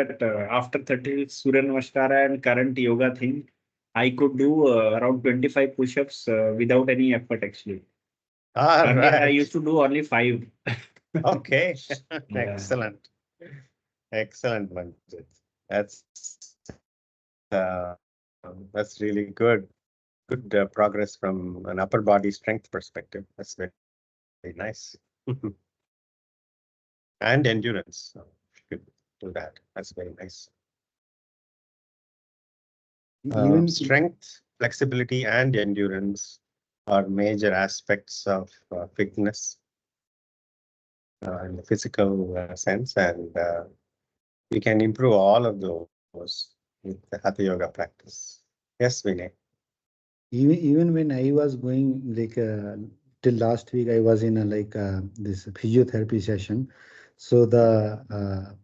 after 30 Surya Namaskara and current yoga thing, I could do around 25 push-ups without any effort actually. All Earlier, I right. used to do only 5. Okay. Yeah. Excellent. Excellent, Manjit. That's really good. Good progress from an upper body strength perspective. That's very, very nice. And endurance. So you could do that. That's very nice. Even Strength, flexibility, and endurance are major aspects of fitness in the physical sense, and we can improve all of those with the Hatha Yoga practice. Yes, Vinay. even when I was going like till last week, I was in a this physiotherapy session. So the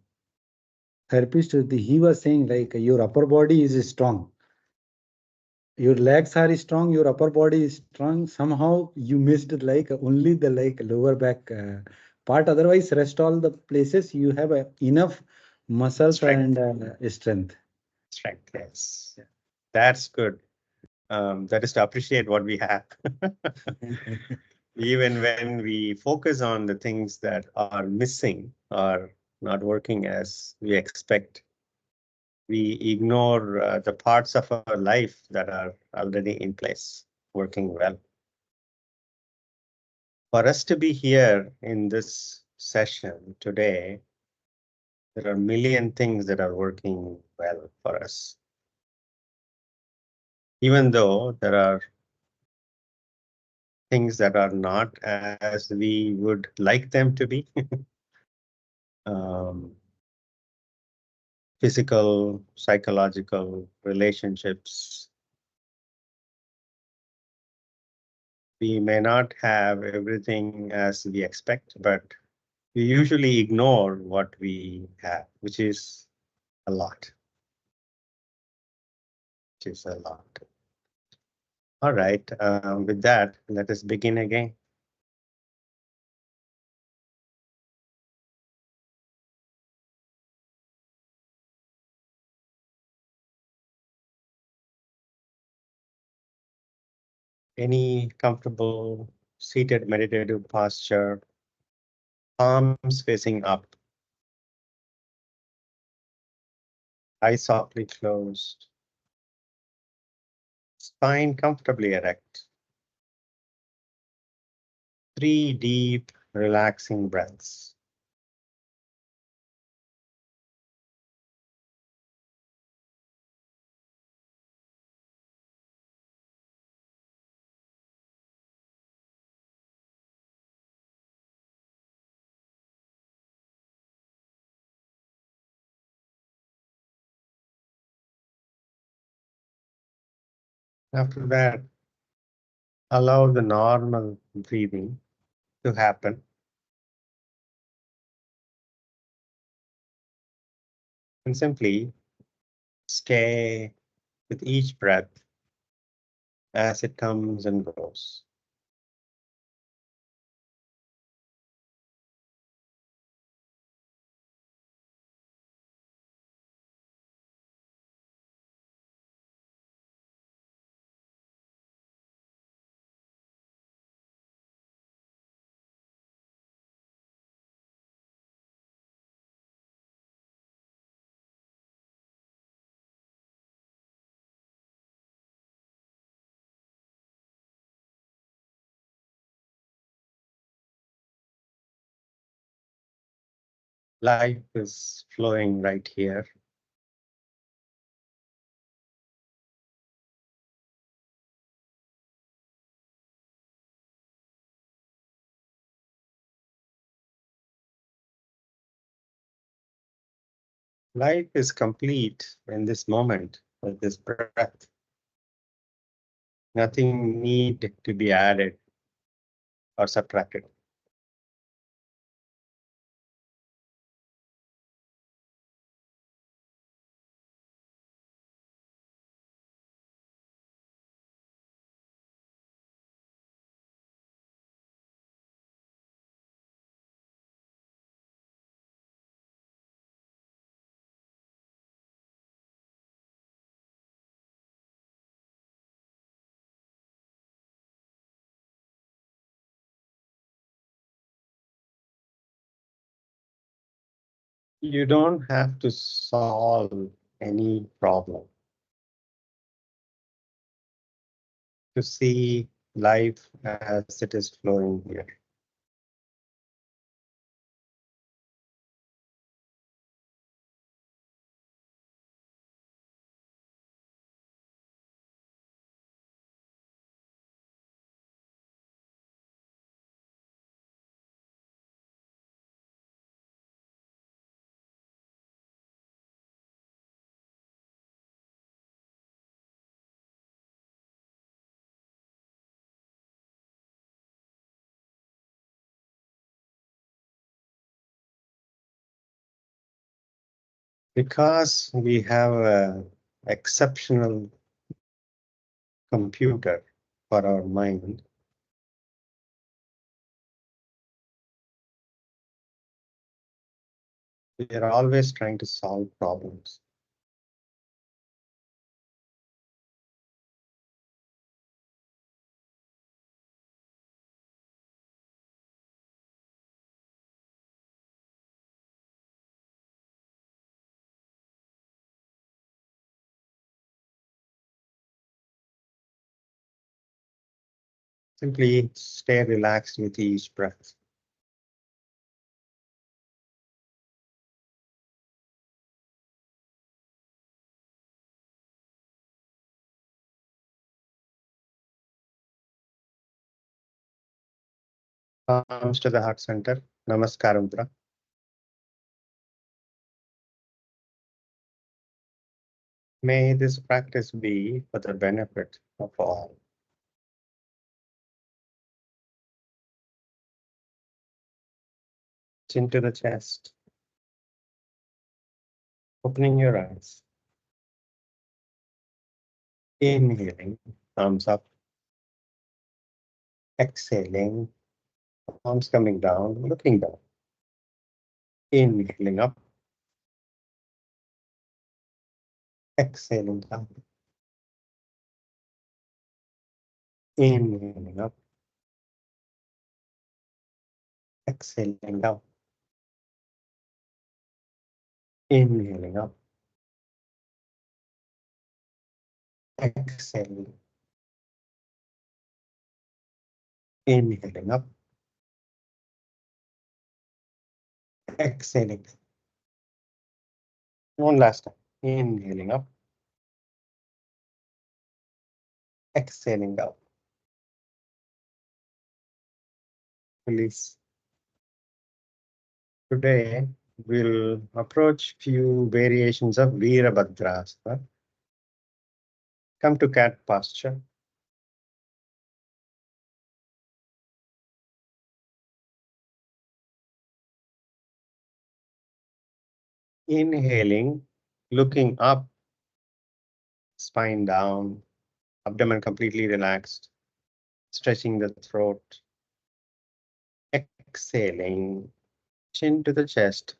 therapist, he was saying like your upper body is strong, your legs are strong, your upper body is strong. Somehow you missed like only the lower back part. Otherwise, rest all the places you have enough muscles Strength. and strength. Strength, yes. Yeah. That's good. That is to appreciate what we have. Even when we focus on the things that are missing or not working as we expect, we ignore the parts of our life that are already in place, working well. For us to be here in this session today, there are a million things that are working well for us. Even though there are things that are not as we would like them to be. Physical, psychological, relationships. We may not have everything as we expect, but we usually ignore what we have, which is a lot. Which is a lot. All right, with that, let us begin again. Any comfortable seated meditative posture, palms facing up, eyes softly closed, spine comfortably erect. 3 deep, relaxing breaths. After that, allow the normal breathing to happen. And simply stay with each breath as it comes and goes. Life is flowing right here. Life is complete in this moment with this breath. Nothing need to be added or subtracted. You don't have to solve any problem to see life as it is flowing here. Because we have an exceptional computer for our mind, we are always trying to solve problems. Simply stay relaxed with each breath. Palms to the heart center. Namaskar Mudra. May this practice be for the benefit of all. Chin to the chest. Opening your eyes. Inhaling, thumbs up. Exhaling, arms coming down, looking down. Inhaling up. Exhaling down. Inhaling up. Exhaling down. Inhaling up. Exhaling. Inhaling up. Exhaling. One last time. Inhaling up. Exhaling out. Release. Today, we'll approach few variations of Veerabhadrasana. Come to cat posture. Inhaling, looking up, spine down, abdomen completely relaxed, stretching the throat. Exhaling, chin to the chest,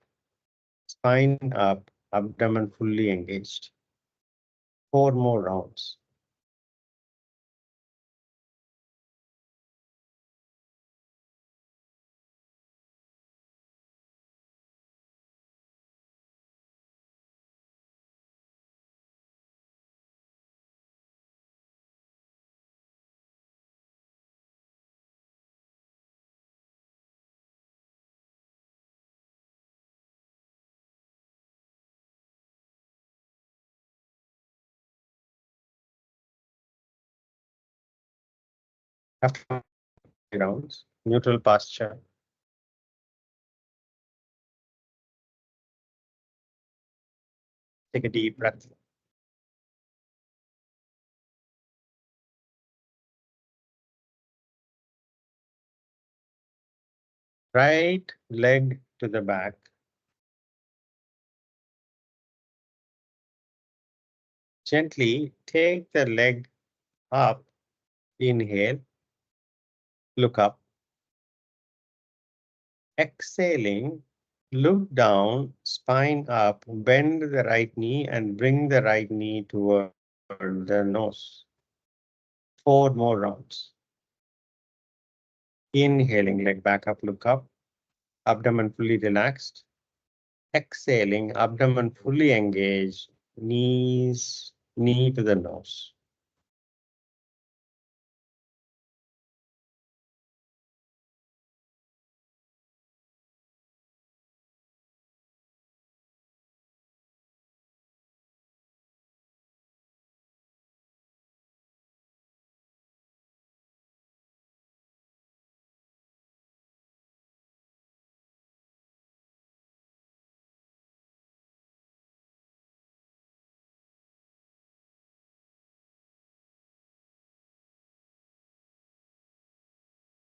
spine up, abdomen fully engaged. 4 more rounds. After rounds, neutral posture. Take a deep breath. Right leg to the back. Gently take the leg up. Inhale. Look up. Exhaling. Look down, spine up, bend the right knee and bring the right knee toward the nose. 4 more rounds. Inhaling, leg back up, look up, abdomen fully relaxed. Exhaling, abdomen fully engaged, knee to the nose.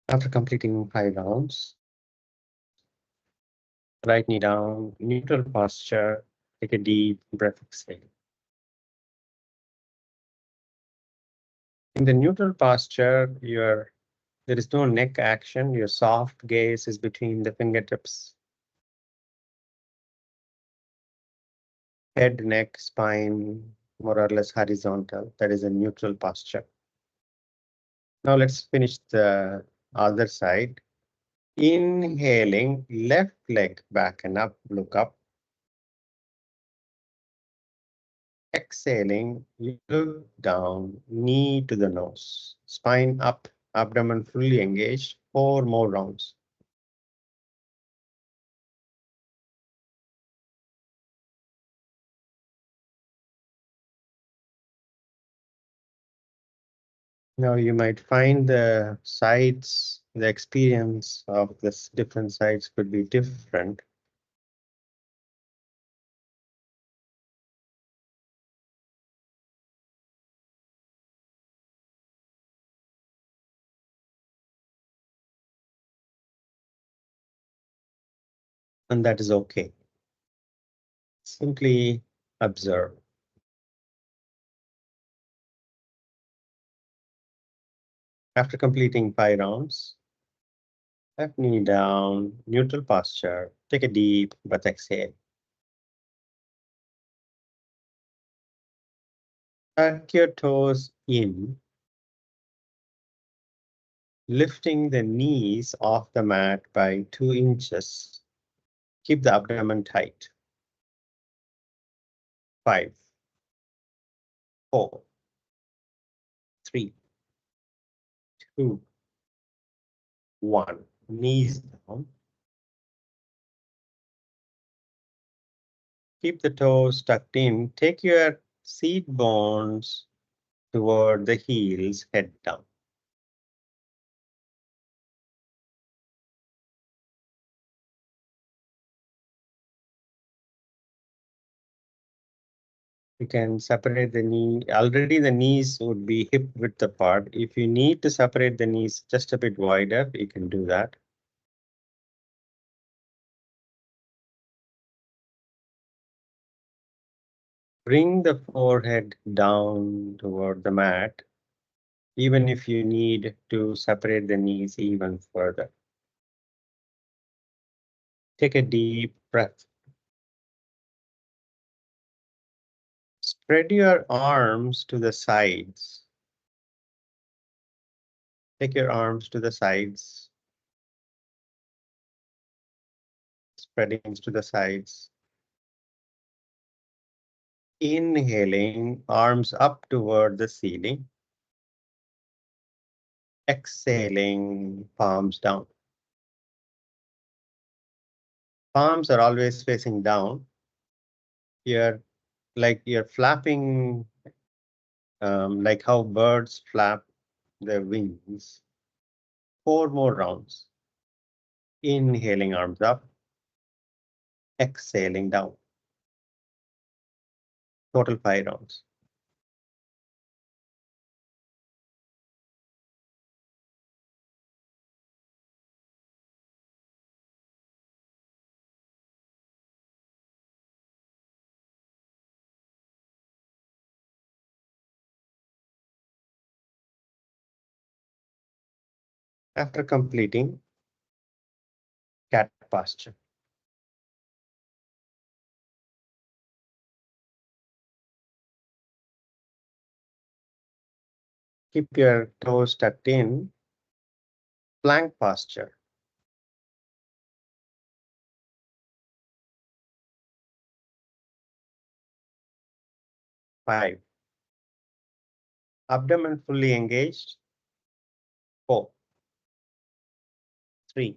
After completing 5 rounds, right knee down, neutral posture, take a deep breath, exhale. In the neutral posture, there is no neck action, your soft gaze is between the fingertips. Head, neck, spine, more or less horizontal. That is a neutral posture. Now let's finish the other side. Inhaling, left leg back and up, look up. Exhaling, you look down, knee to the nose, spine up, abdomen fully engaged. 4 more rounds. Now you might find the sides, the experience of this different sides could be different. And that is okay. Simply observe. After completing 5 rounds, left knee down, neutral posture. Take a deep breath, exhale. Tuck your toes in, lifting the knees off the mat by 2 inches. Keep the abdomen tight. 5, 4, 3, 2, 1. Knees down. Keep the toes tucked in. Take your seat bones toward the heels, head down. You can separate the knee. Already the knees would be hip width apart. If you need to separate the knees just a bit wider, you can do that. Bring the forehead down toward the mat, even if you need to separate the knees even further. Take a deep breath. Spread your arms to the sides. Take your arms to the sides. Spreading to the sides. Inhaling, arms up toward the ceiling. Exhaling, palms down. Palms are always facing down. You're flapping, like how birds flap their wings. 4 more rounds. Inhaling, arms up. Exhaling down. Total 5 rounds. After completing cat posture. Keep your toes tucked in. Plank posture. 5. Abdomen fully engaged. 4, 3,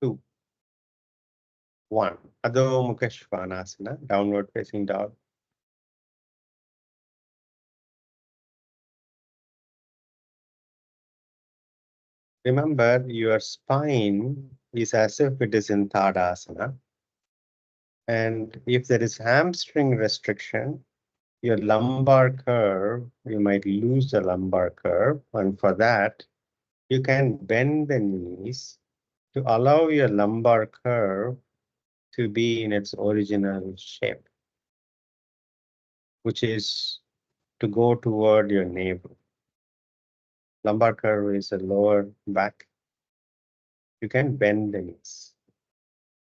2, 1. Adhomukasvasana, downward facing dog. Remember, your spine is as if it is in Tadasana. And if there is hamstring restriction, your lumbar curve, you might lose the lumbar curve. And for that, you can bend the knees to allow your lumbar curve to be in its original shape, which is to go toward your navel. Lumbar curve is a lower back. You can bend the knees.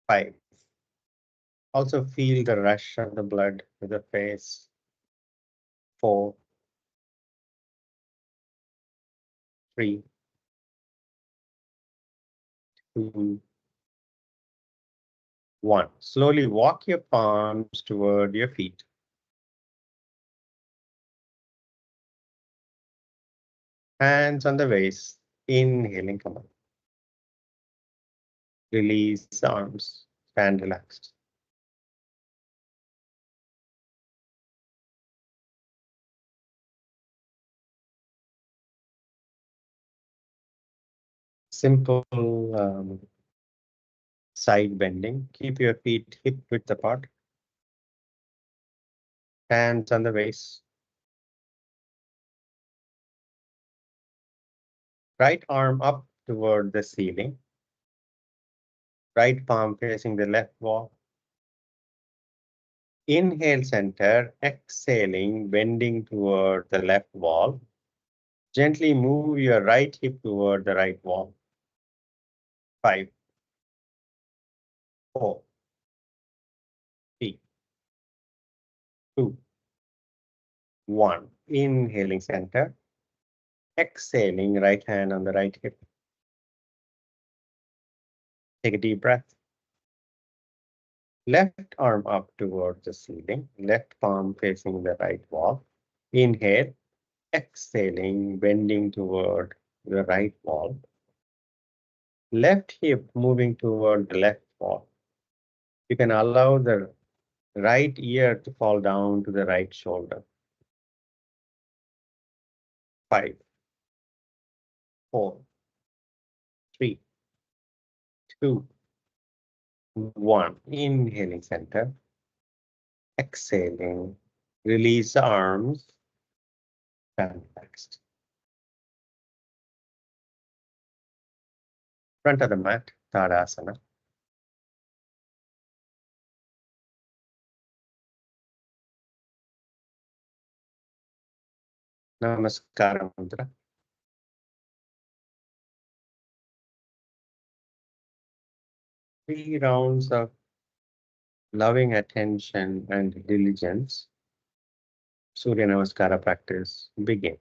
5. Also feel the rush of the blood to the face. 4, 3, 2, 1. Slowly walk your palms toward your feet. Hands on the waist. Inhaling, come on. Release the arms. Stand relaxed. Simple side bending. Keep your feet hip width apart. Hands on the waist. Right arm up toward the ceiling. Right palm facing the left wall. Inhale center, exhaling, bending toward the left wall. Gently move your right hip toward the right wall. 5, 4, 3, 2, 1. Inhaling center. Exhaling, right hand on the right hip. Take a deep breath. Left arm up towards the ceiling. Left palm facing the right wall. Inhale. Exhaling, bending toward the right wall. Left hip moving toward the left wall. You can allow the right ear to fall down to the right shoulder. 5, 4, 3, 2, 1. Inhaling center. Exhaling. Release the arms. Stand relaxed. Front of the mat, Tadasana. Namaskara mudra. 3 rounds of loving attention and diligence. Surya Namaskara practice begin.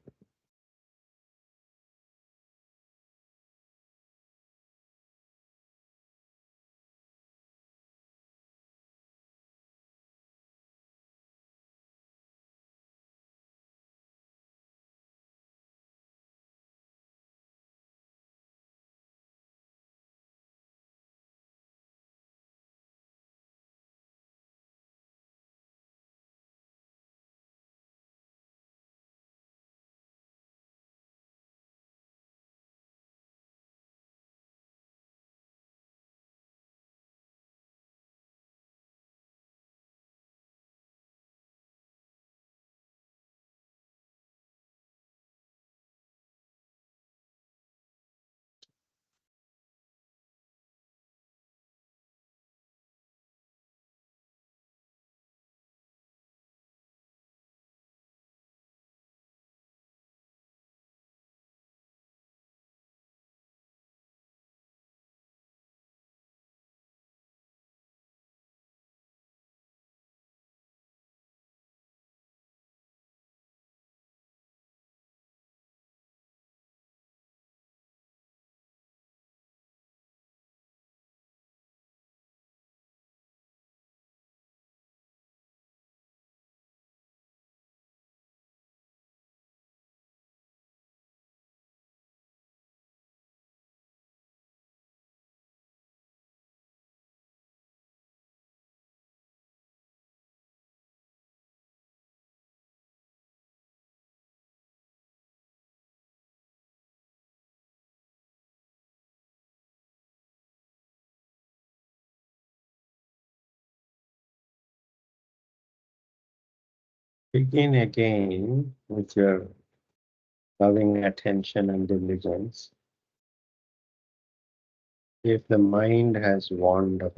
Begin again with your loving attention and diligence. If the mind has wandered,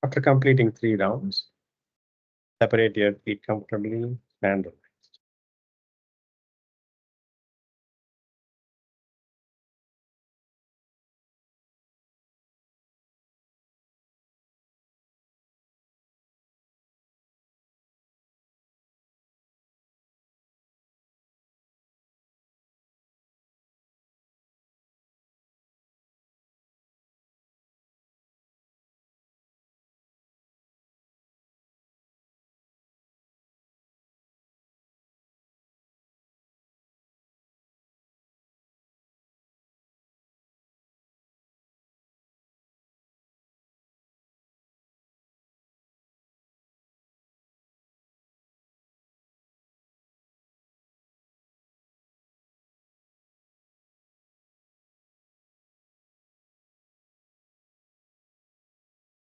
after completing 3 rounds, separate your feet comfortably, stand up.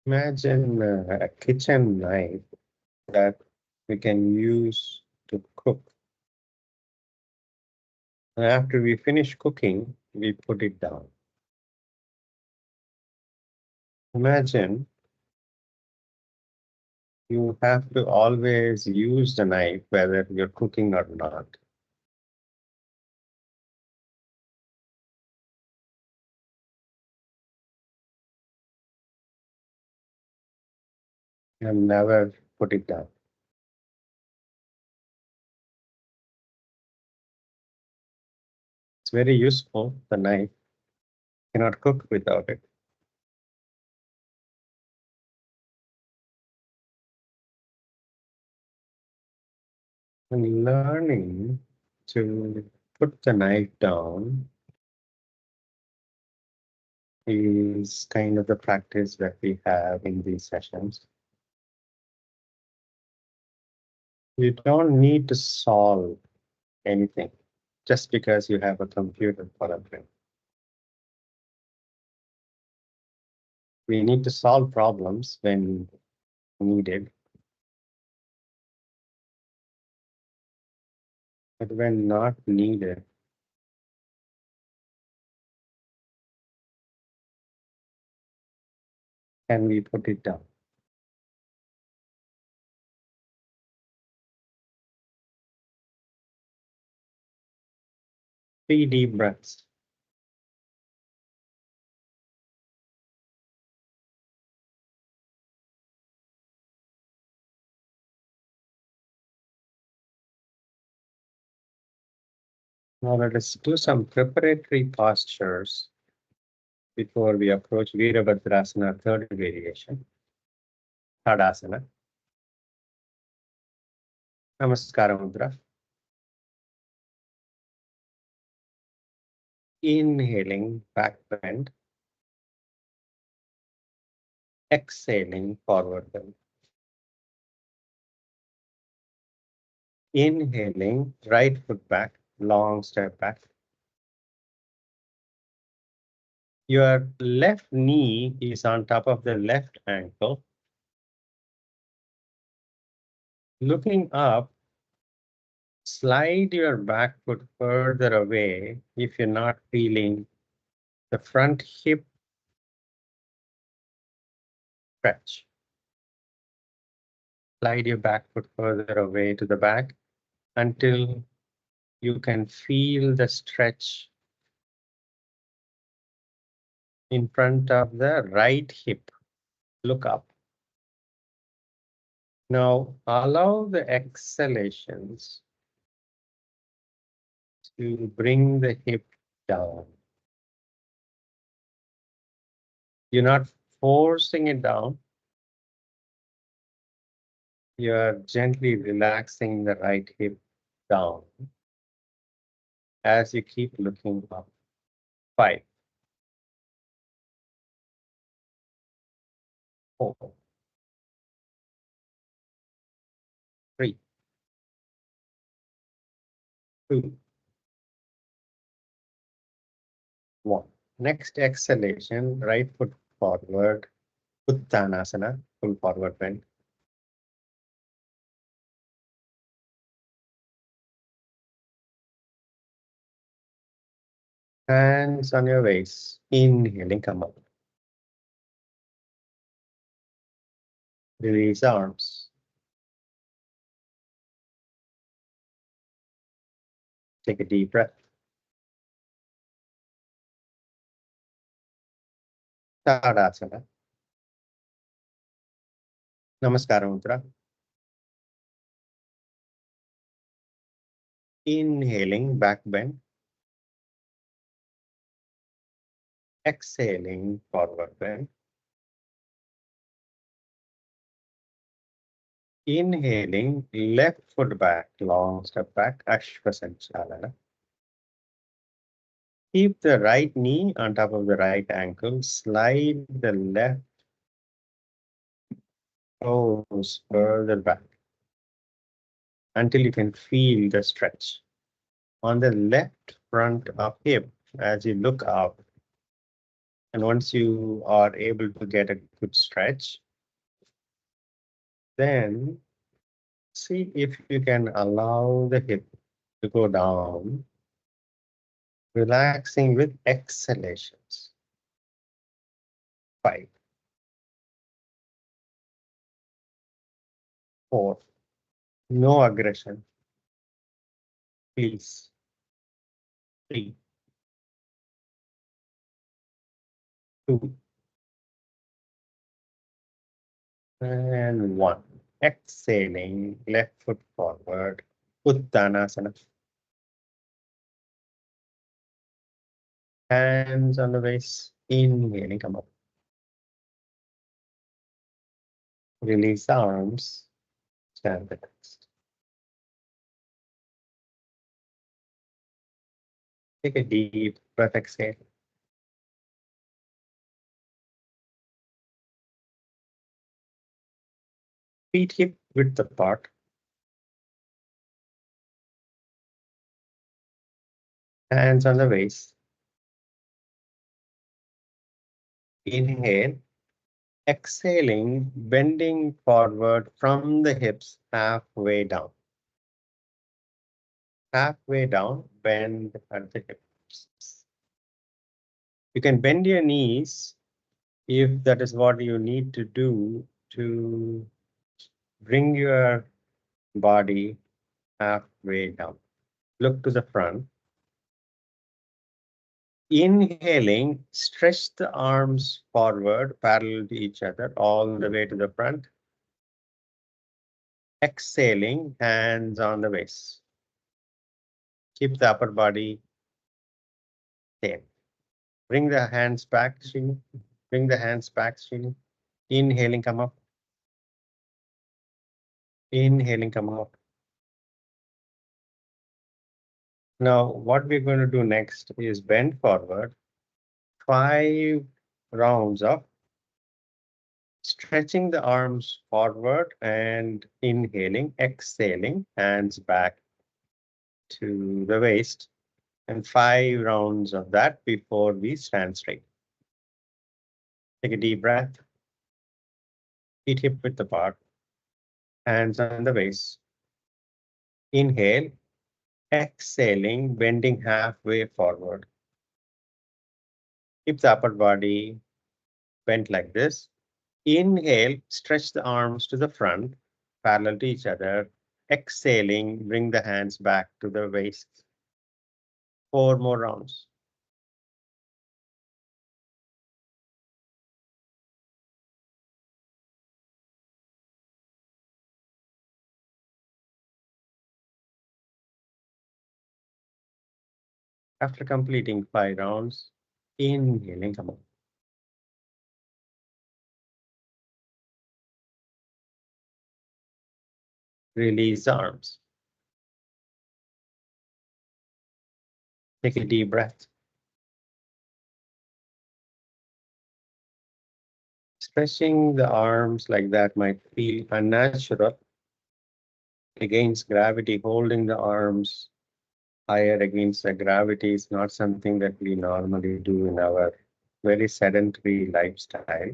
Imagine a kitchen knife that we can use to cook. And after we finish cooking, we put it down. Imagine you have to always use the knife whether you're cooking or not. And never put it down. It's very useful, the knife. You cannot cook without it. And learning to put the knife down is kind of the practice that we have in these sessions. You don't need to solve anything just because you have a computer for a brain. We need to solve problems when needed, but when not needed, can we put it down? 3 deep breaths. Now let us do some preparatory postures before we approach Veerabhadrasana third variation, Tadasana. Namaskara Mudra. Inhaling, back bend. Exhaling, forward bend. Inhaling, right foot back, long step back. Your left knee is on top of the left ankle. Looking up, Slide your back foot further away if you're not feeling the front hip stretch. Slide your back foot further away to the back until you can feel the stretch in front of the right hip. Look up. Now allow the exhalations to bring the hip down. You're not forcing it down. You're gently relaxing the right hip down as you keep looking up. 5, 4, 3, 2, 1. Next exhalation, right foot forward, Uttanasana, full forward bend. Hands on your waist, inhaling, come up. Release arms. Take a deep breath. Tadasana. Namaskara Mudra. Inhaling, back bend. Exhaling, forward bend. Inhaling, left foot back, long step back, Ashvasanchalana. Keep the right knee on top of the right ankle. Slide the left toes further back until you can feel the stretch. On the left front of hip, as you look up, and once you are able to get a good stretch, then see if you can allow the hip to go down, relaxing with exhalations. 5, 4, no aggression, please. 3, 2, and 1. Exhaling, left foot forward, Uttanasana. Hands on the waist, inhaling, come up. Release arms, stand relaxed. Take a deep breath, exhale. Feet hip width apart. Hands on the waist. Inhale. Exhaling, bending forward from the hips halfway down. Halfway down, bend at the hips. You can bend your knees if that is what you need to do to bring your body halfway down. Look to the front. Inhaling, stretch the arms forward, parallel to each other, all the way to the front. Exhaling, hands on the waist. Keep the upper body same. Bring the hands back, Srini. Bring the hands back, Srini. Inhaling, come up. Inhaling, come up. Now, what we're going to do next is bend forward. 5 rounds of stretching the arms forward and inhaling, exhaling, hands back to the waist, and 5 rounds of that before we stand straight. Take a deep breath. Feet hip width apart. Hands on the waist. Inhale, Exhaling, bending halfway forward. Keep the upper body bent like this. Inhale, stretch the arms to the front, parallel to each other. Exhaling, bring the hands back to the waist. 4 more rounds. After completing 5 rounds, inhaling, come on. Release the arms. Take a deep breath. Stretching the arms like that might feel unnatural. Against gravity, holding the arms higher against the gravity is not something that we normally do in our very sedentary lifestyle.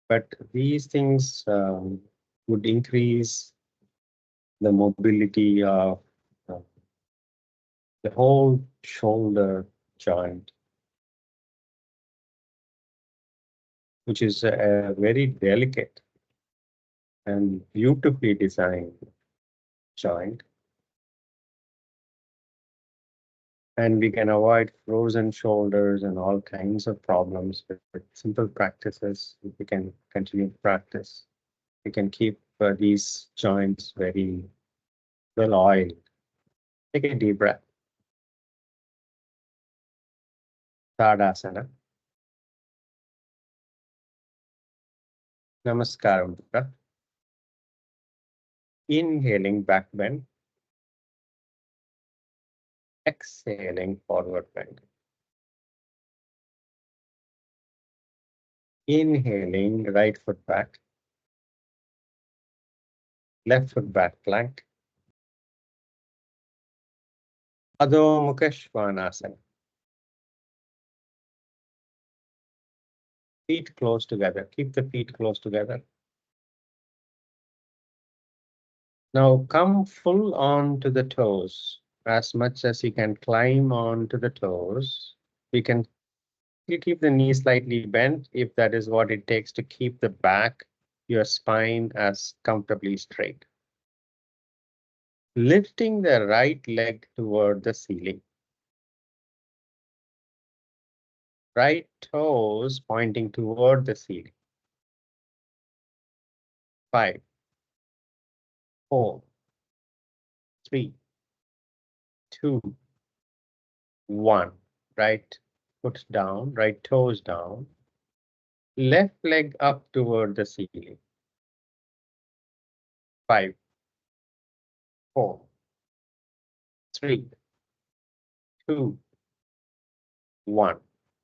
But these things would increase the mobility of the whole shoulder joint, which is a very delicate and beautifully designed joint. And we can avoid frozen shoulders and all kinds of problems with simple practices. We can continue to practice. We can keep these joints very well oiled. Take a deep breath. Tadasana. Namaskaram. Inhaling back bend. Exhaling forward bend. Inhaling right foot back. Left foot back plank. Adhomukasvasana. Feet close together. Keep the feet close together. Now come full on to the toes. As much as you can climb on to the toes. You keep the knee slightly bent if that is what it takes to keep the back, your spine as comfortably straight. Lifting the right leg toward the ceiling. Right toes pointing toward the ceiling. 5, 4, 3, 2, 1. Right foot down, right toes down. Left leg up toward the ceiling. 5, 4, 3, 2, 1.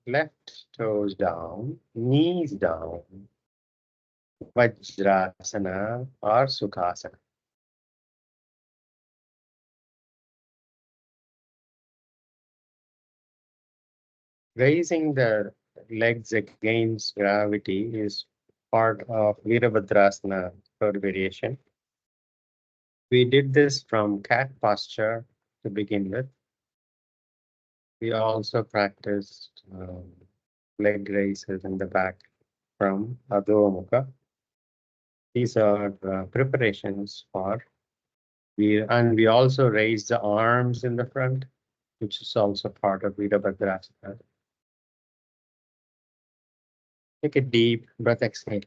Left toes down, knees down. Vajrasana or Sukhasana. Raising the legs against gravity is part of Veerabhadrasana III variation. We did this from cat posture to begin with. We also practiced leg raises in the back from Adhomukha. These are preparations for and we also raise the arms in the front, which is also part of Veerabhadrasana. Take a deep breath, exhale.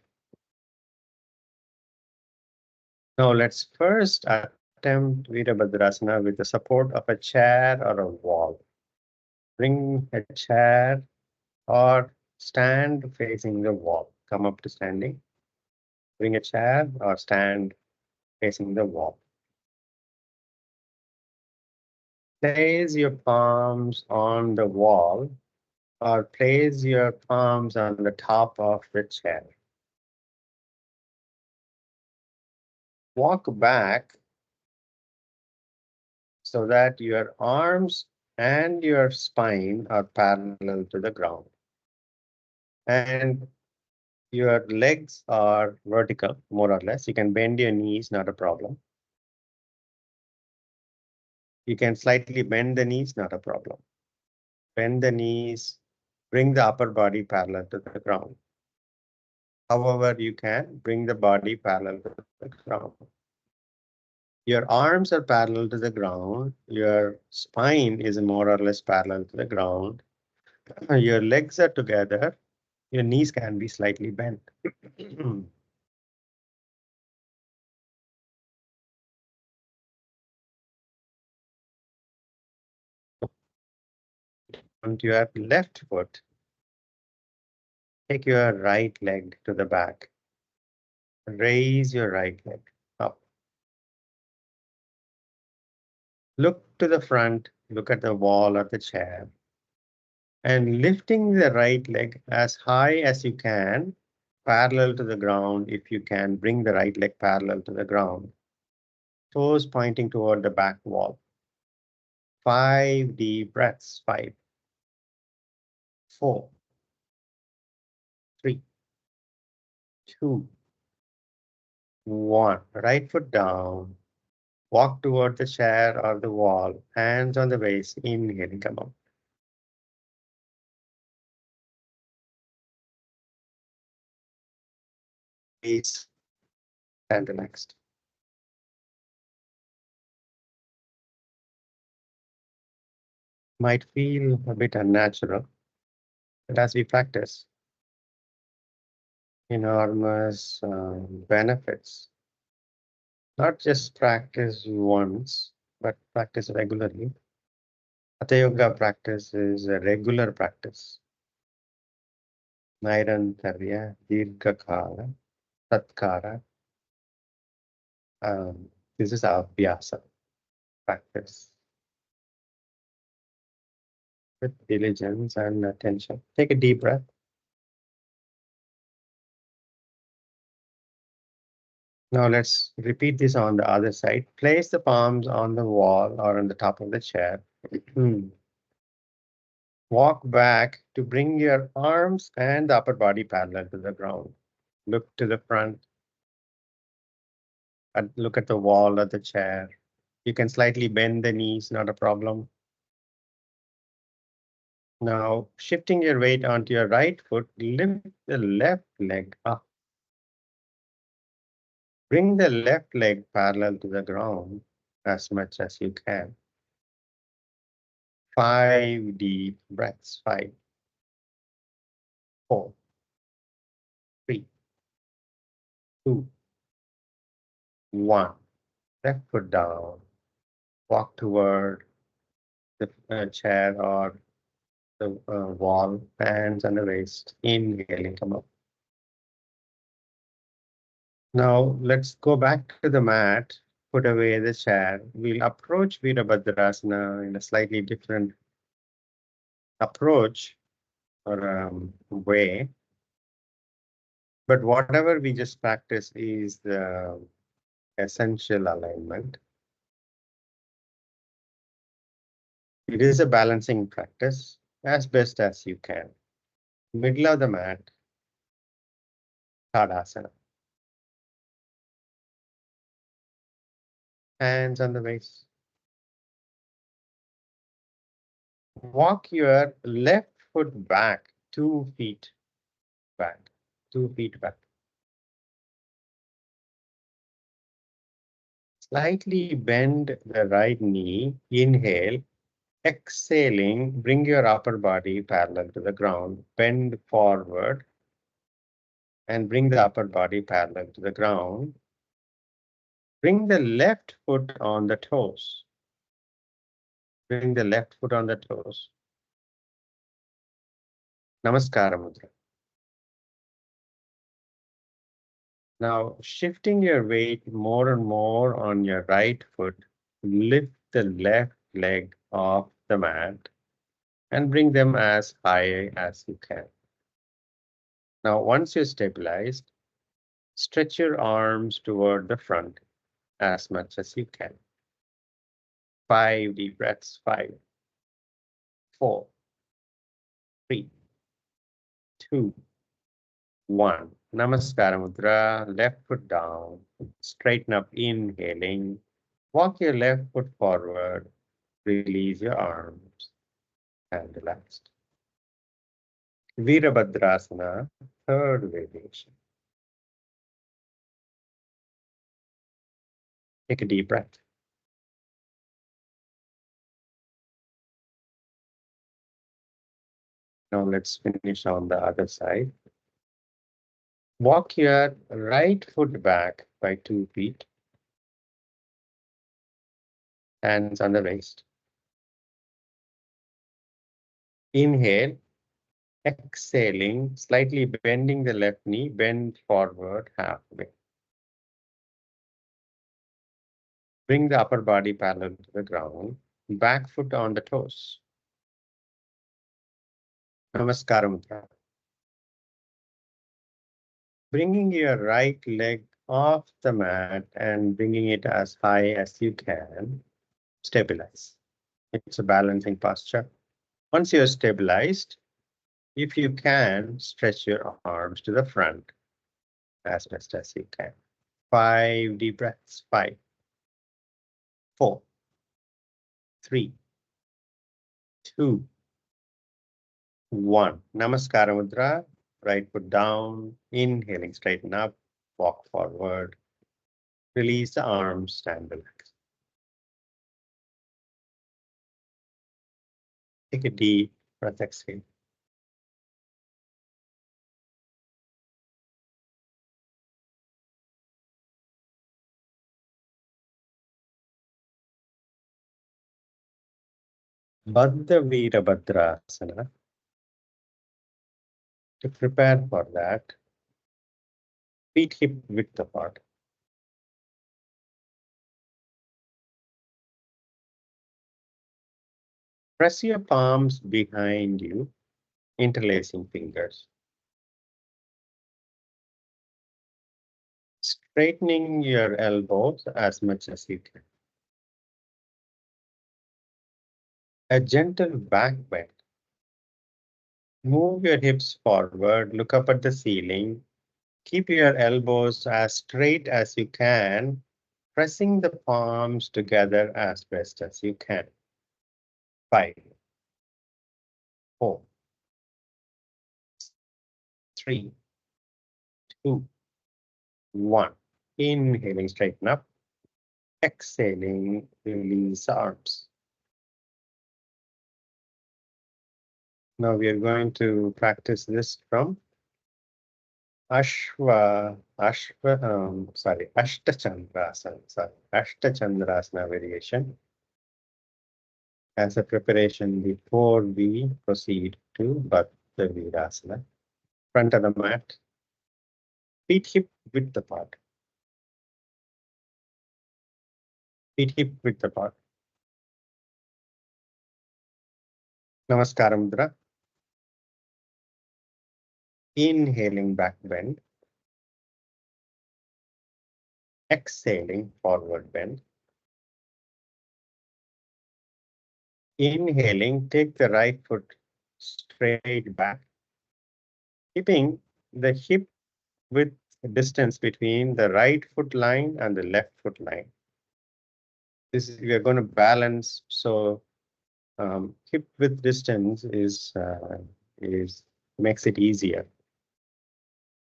Now let's first attempt Veerabhadrasana with the support of a chair or a wall. Bring a chair or stand facing the wall. Come up to standing. Bring a chair or stand facing the wall. Place your palms on the wall or place your palms on the top of the chair. Walk back so that your arms and your spine are parallel to the ground. And your legs are vertical, more or less. You can bend your knees, not a problem. You can slightly bend the knees, not a problem. Bend the knees, bring the upper body parallel to the ground. However, you can bring the body parallel to the ground. Your arms are parallel to the ground. Your spine is more or less parallel to the ground. Your legs are together. Your knees can be slightly bent. On your left foot, take your right leg to the back. Raise your right leg up. Look to the front, look at the wall or the chair. And lifting the right leg as high as you can, parallel to the ground. If you can, bring the right leg parallel to the ground. Toes pointing toward the back wall. 5 deep breaths. 5, 4, 3, 2, 1. Right foot down. Walk toward the chair or the wall. Hands on the waist. Inhaling, come up. Please stand relaxed. Might feel a bit unnatural, but as we practice, enormous benefits. Not just practice once, but practice regularly. Hatha yoga practice is a regular practice. Nairantarya, Dirghakala, Tatkara. This is abhyasa practice. With diligence and attention. Take a deep breath. Now let's repeat this on the other side. Place the palms on the wall or on the top of the chair. Walk back to bring your arms and the upper body parallel to the ground. Look to the front. And look at the wall of the chair. You can slightly bend the knees, not a problem. Now, shifting your weight onto your right foot, lift the left leg up. Bring the left leg parallel to the ground as much as you can. 5 deep breaths. 5, 4, 3, 2, 1. Left foot down. Walk toward the chair or the wall, hands on the waist. Inhaling, come up. Now let's go back to the mat, put away the chair. We'll approach Veerabhadrasana in a slightly different approach or way. But whatever we just practice is the essential alignment. It is a balancing practice as best as you can. Middle of the mat, Tadasana. Hands on the waist. Walk your left foot back, 2 feet back, 2 feet back. Slightly bend the right knee, inhale, exhaling, bring your upper body parallel to the ground, bend forward, and bring the upper body parallel to the ground. Bring the left foot on the toes. Bring the left foot on the toes. Namaskara Mudra. Now, shifting your weight more and more on your right foot, lift the left leg off the mat and bring them as high as you can. Now, once you're stabilized, stretch your arms toward the front as much as you can. 5 deep breaths. 5, 4, 3, 2, 1. Namaskara Mudra. Left foot down. Straighten up, inhaling. Walk your left foot forward. Release your arms and relaxed. Veerabhadrasana, third variation. Take a deep breath. Now let's finish on the other side. Walk your right foot back by 2 feet. Hands on the waist. Inhale. Exhaling, slightly bending the left knee, bend forward halfway. Bring the upper body parallel to the ground, back foot on the toes. Namaskara Mudra. Bringing your right leg off the mat and bringing it as high as you can. Stabilize. It's a balancing posture. Once you're stabilized, if you can, stretch your arms to the front as best as you can. 5 deep breaths. 5, 4, 3, 2, 1. Namaskara Mudra. Right foot down. Inhaling, straighten up. Walk forward. Release the arms. Stand relaxed. Take a deep breath. Exhale. Bhaddha Veerabhadrasana. To prepare for that, feet hip width apart. Press your palms behind you, interlacing fingers. Straightening your elbows as much as you can. A gentle back bend. Move your hips forward, look up at the ceiling. Keep your elbows as straight as you can, pressing the palms together as best as you can. 5, 4, 3, 2, 1. Inhaling, straighten up. Exhaling, release arms. Now we are going to practice this from Ashtachandrasana variation as a preparation before we proceed to Bhaddha Veerabhadrasana. Front of the mat, feet hip width apart. Feet hip width apart. Namaskara Mudra. Inhaling, back bend. Exhaling, forward bend. Inhaling, take the right foot straight back, keeping the hip width distance between the right foot line and the left foot line. This is, we are going to balance, so hip width distance is makes it easier.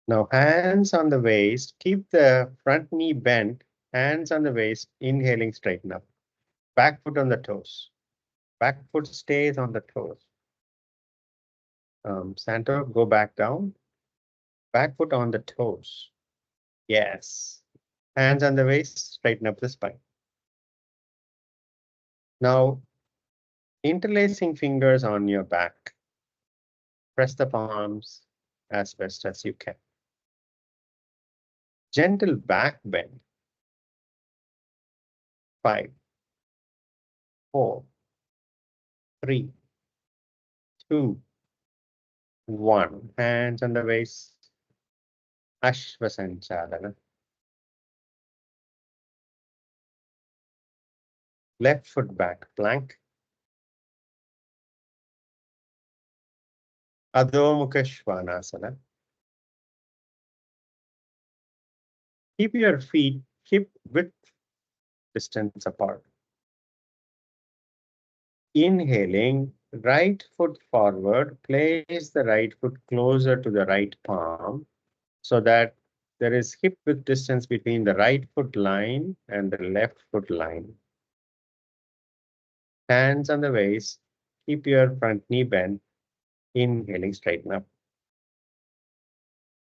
Now hands on the waist, keep the front knee bent, hands on the waist, inhaling, straighten up. Back foot on the toes. Back foot stays on the toes. Santo, go back down. Back foot on the toes. Yes. Hands on the waist, straighten up the spine. Now, interlacing fingers on your back. Press the palms as best as you can. Gentle back bend. 5, 4, 3, 2, 1. Hands on the waist. Ashvasanchalana. Left foot back, plank. Adhomukasvasana. Keep your feet hip width distance apart. Inhaling, right foot forward, place the right foot closer to the right palm so that there is hip width distance between the right foot line and the left foot line. Hands on the waist, keep your front knee bent, inhaling, straighten up.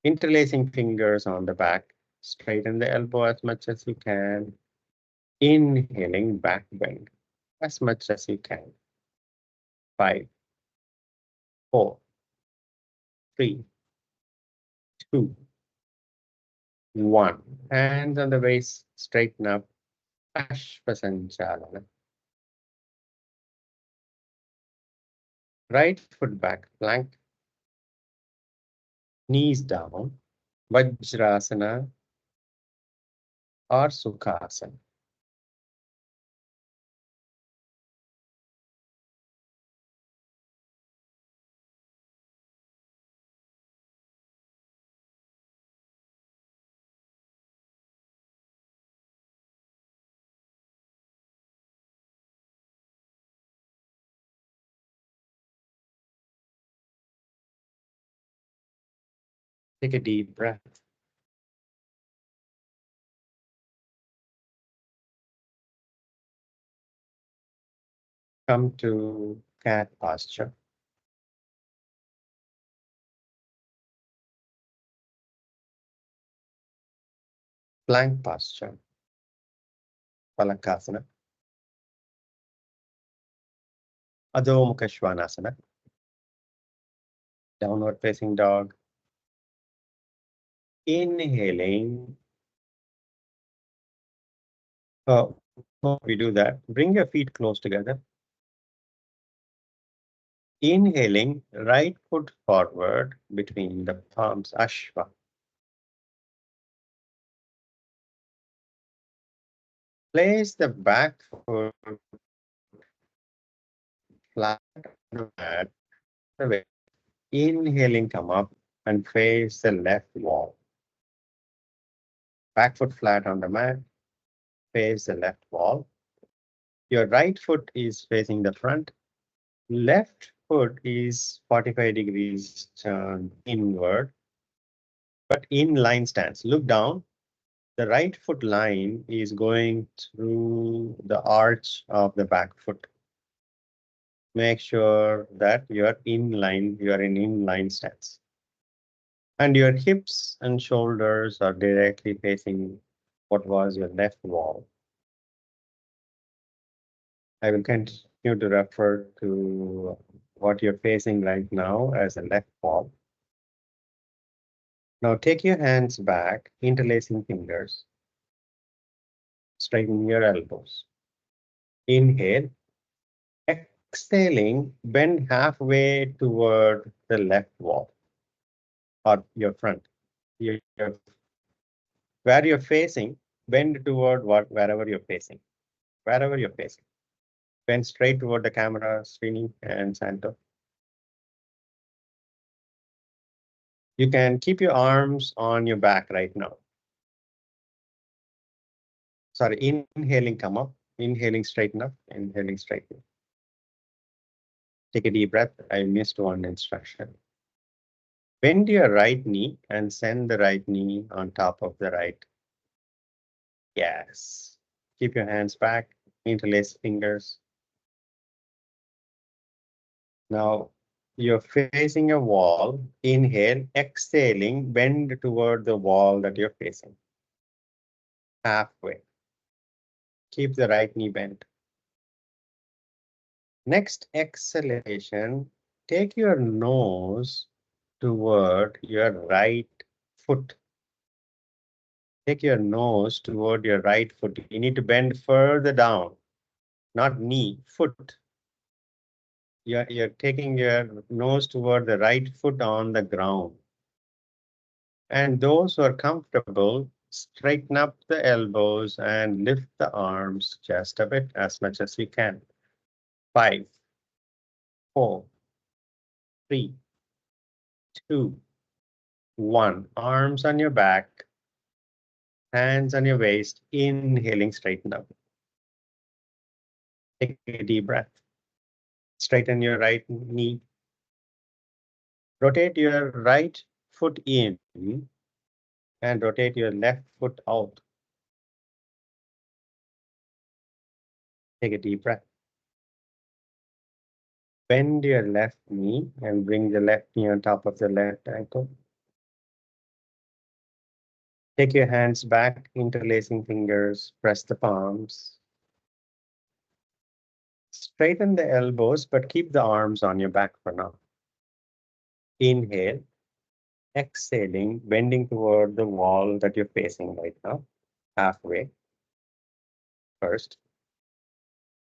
Interlacing fingers on the back, straighten the elbow as much as you can. Inhaling, back bend as much as you can. 5, 4, 3, 2, 1. Hands on the waist, straighten up. Ashvasanchalana. Right foot back, plank. Knees down. Vajrasana or Sukhasana. Take a deep breath. Come to cat posture. Plank posture. Palakasana. Adhomukasvasana. Downward facing dog. Inhaling. Before we do that, bring your feet close together. Inhaling, right foot forward between the palms, Ashva. Place the back foot flat on the mat. Inhaling, come up and face the left wall. Back foot flat on the mat, face the left wall. Your right foot is facing the front. Left foot is 45 degrees turned inward, but in line stance. Look down. The right foot line is going through the arch of the back foot. Make sure that you are in line, you are in inline stance. And your hips and shoulders are directly facing what was your left wall. I will continue to refer to what you're facing right now as a left wall. Now take your hands back, interlacing fingers. Straighten your elbows. Inhale. Exhaling, bend halfway toward the left wall or your front. Where you're facing, bend toward wherever you're facing. Wherever you're facing. Bend straight toward the camera, Srini and Santo. You can keep your arms on your back right now. Sorry, inhaling, come up. Inhaling, straighten up. Inhaling, straighten up. Take a deep breath. I missed one instruction. Bend your right knee and send the right knee on top of the right. Yes. Keep your hands back. Interlace fingers. Now you're facing a wall. Inhale, exhaling, bend toward the wall that you're facing. Halfway. Keep the right knee bent. Next exhalation, take your nose toward your right foot. Take your nose toward your right foot. You need to bend further down, not knee, foot. You're taking your nose toward the right foot on the ground. And those who are comfortable, straighten up the elbows and lift the arms just a bit, as much as you can. 5, 4, 3, 2, 1. Arms on your back, hands on your waist, inhaling, straighten up. Take a deep breath. Straighten your right knee. Rotate your right foot in and rotate your left foot out. Take a deep breath. Bend your left knee and bring the left knee on top of the left ankle. Take your hands back, interlacing fingers, press the palms. Straighten the elbows, but keep the arms on your back for now. Inhale, exhaling, bending toward the wall that you're facing right now, halfway first.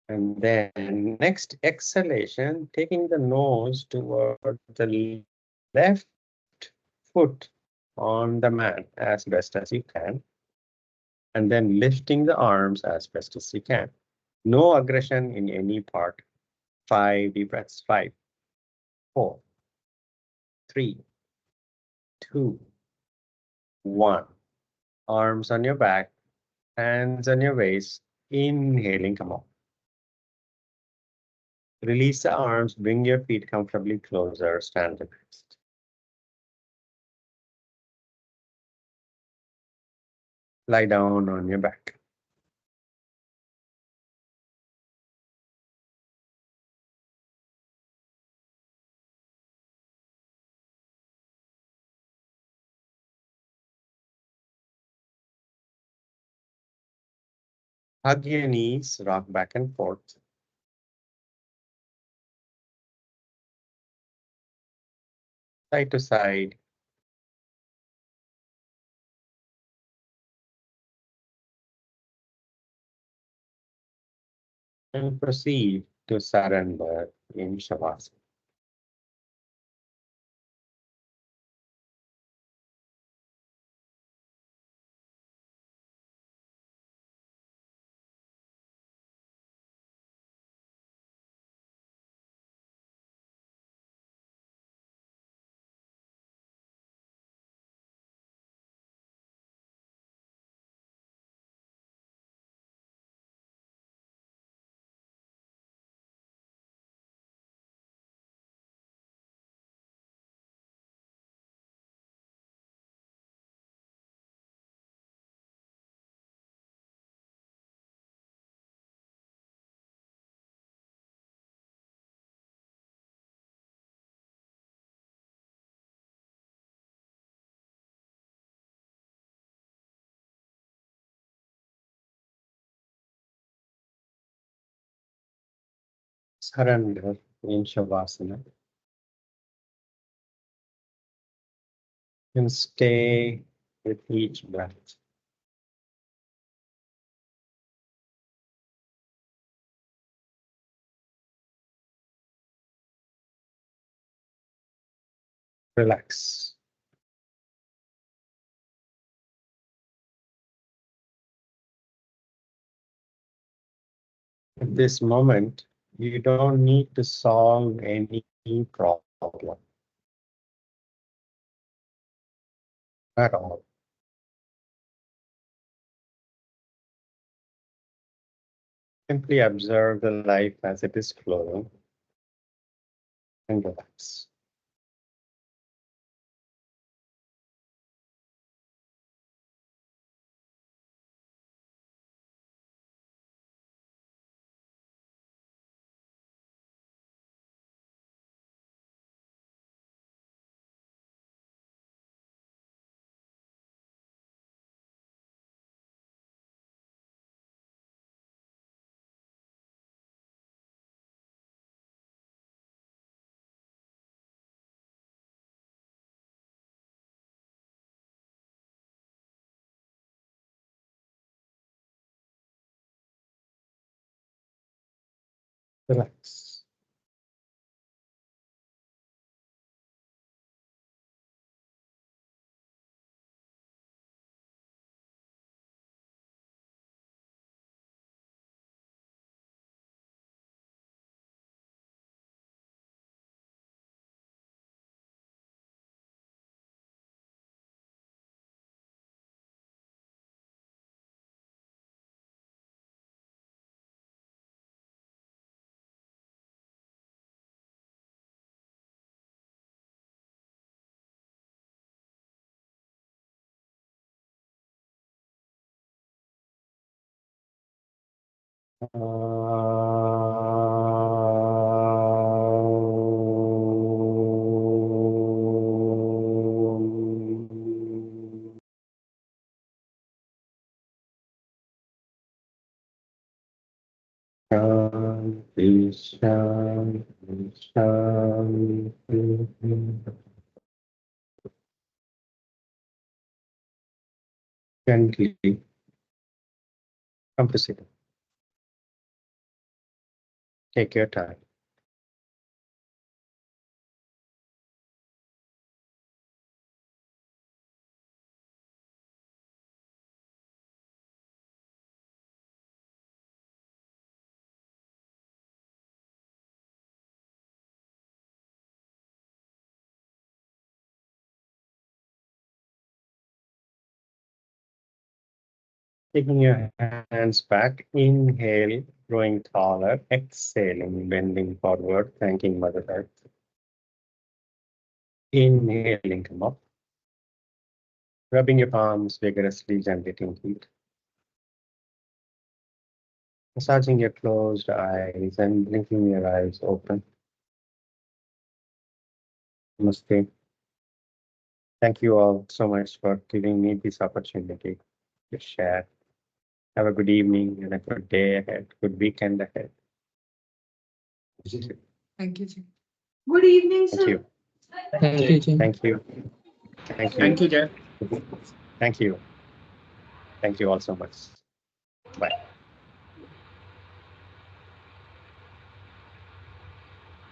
And then next exhalation, taking the nose toward the left foot on the mat as best as you can. And then lifting the arms as best as you can. No aggression in any part. 5 deep breaths. 5, 4, 3, 2, 1. Arms on your back, hands on your waist. Inhaling, come on. Release the arms, bring your feet comfortably closer, stand the next. Lie down on your back. Hug your knees, rock back and forth. Side to side. And proceed to surrender in Shavasana. Surrender in Shavasana. And stay with each breath. Relax. At this moment, you don't need to solve any problem at all. Simply observe the life as it is flowing and relax. Relax. Shanti, shanti, shanti. Gently come to sit. Take your time. Taking your hands back, inhale, growing taller, exhaling, bending forward, thanking Mother Earth. Inhaling, come up. Rubbing your palms vigorously, gently feet. Massaging your closed eyes and blinking your eyes open. Namaste. Thank you all so much for giving me this opportunity to share. Have a good evening and a good day ahead, good weekend ahead. Thank you, sir. Good evening, sir. Thank you. Thank you, Jim. Thank you. Thank you. Thank you, Jay. Thank you. Thank you all so much. Bye.